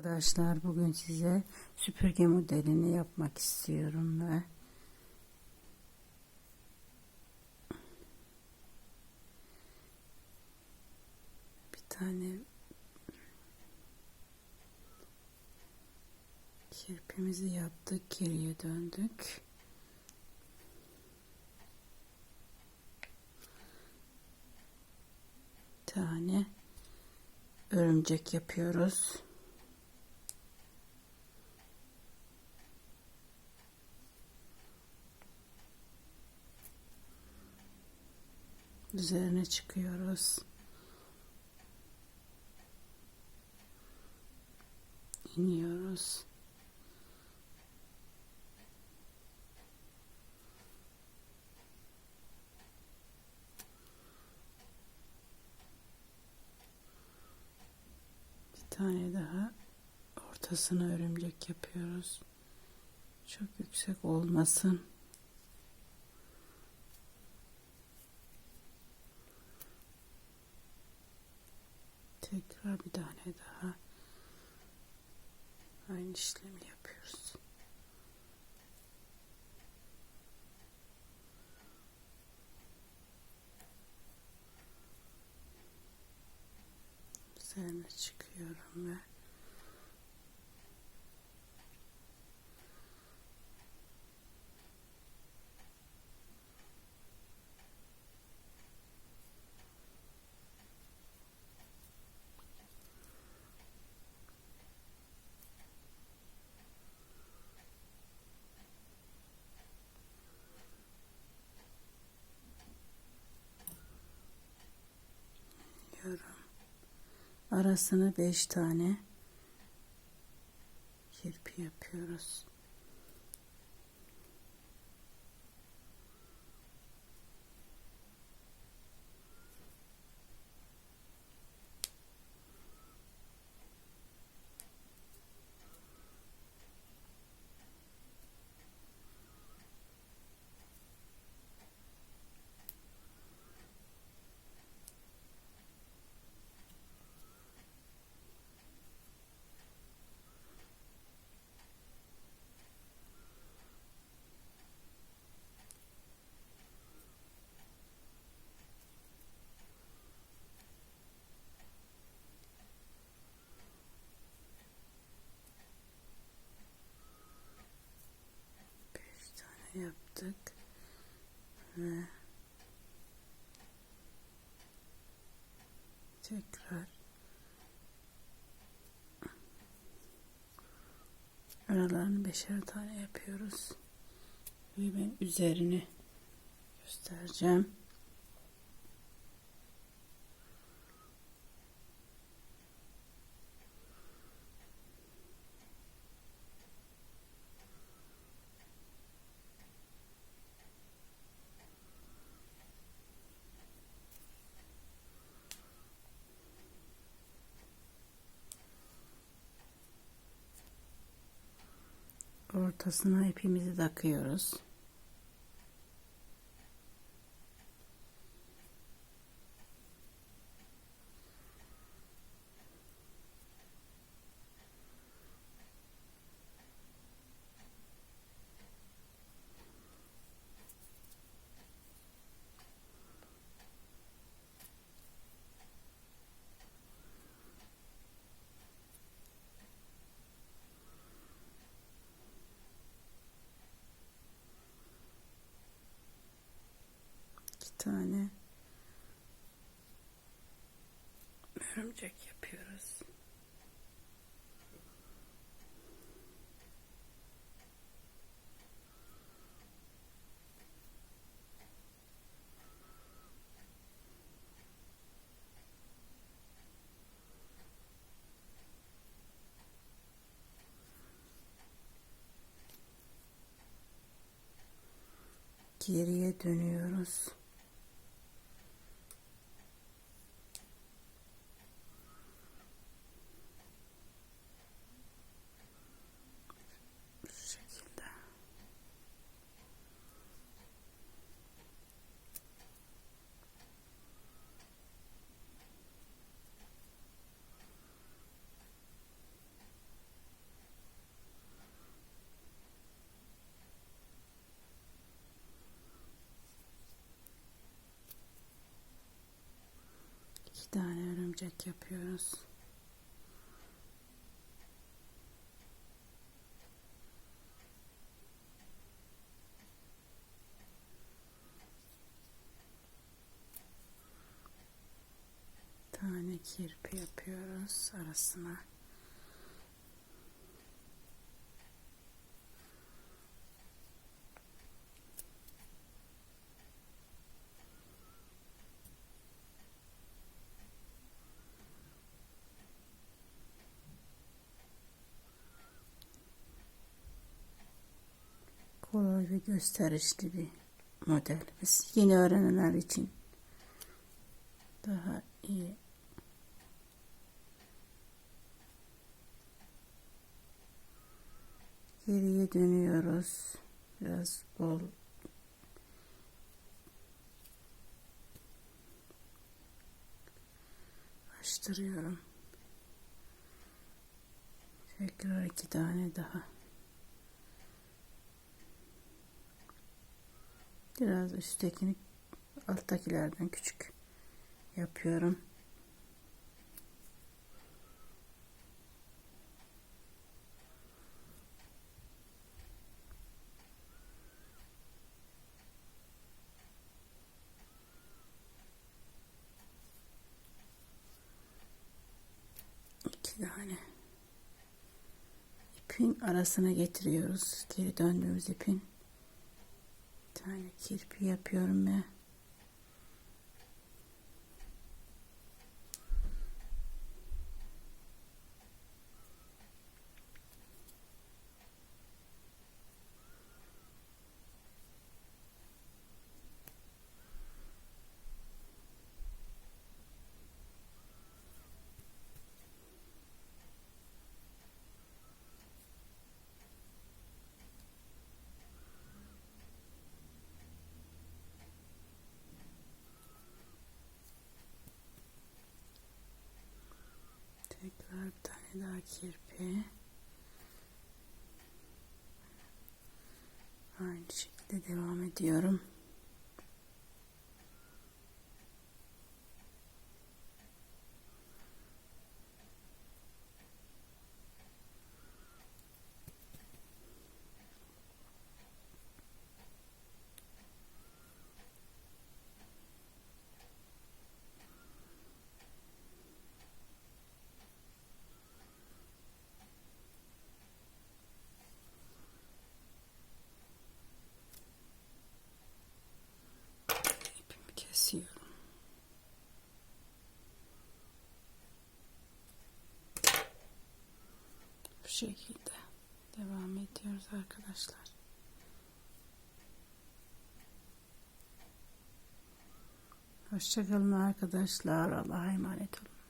Arkadaşlar bugün size süpürge modelini yapmak istiyorum ve bir tane kirpimizi yaptık, geriye döndük. Bir tane örümcek yapıyoruz. Üzerine çıkıyoruz. İniyoruz. Bir tane daha ortasına örümcek yapıyoruz. Çok yüksek olmasın. Tekrar bir tane daha aynı işlemi yapıyoruz. Üzerine çıkıyorum ve arasını 5 tane kirpi yapıyoruz. Yaptık ve tekrar aralarını 5'er tane yapıyoruz ve ben üzerini göstereceğim. Ortasına ipimizi takıyoruz. İki tane örümcek yapıyoruz. Geriye dönüyoruz. Bu şekilde. 2 tane örümcek yapıyoruz. Tane kirpi yapıyoruz arasına. Kolay ve gösterişli bir model. Biz yeni öğrenenler için daha iyi. Geriye dönüyoruz. Biraz bol açtırıyorum. Tekrar 2 tane daha. Biraz üsttekini alttakilerden küçük yapıyorum. İki tane ipin arasına getiriyoruz. Geri döndüğümüz ipin. Bir tane kirpi yapıyorum ve tekrar bir tane daha kirpi. Aynı şekilde devam ediyorum. İpimi kesiyorum. Bu şekilde devam ediyoruz arkadaşlar. Hoşça kalın arkadaşlar. Allah'a emanet olun.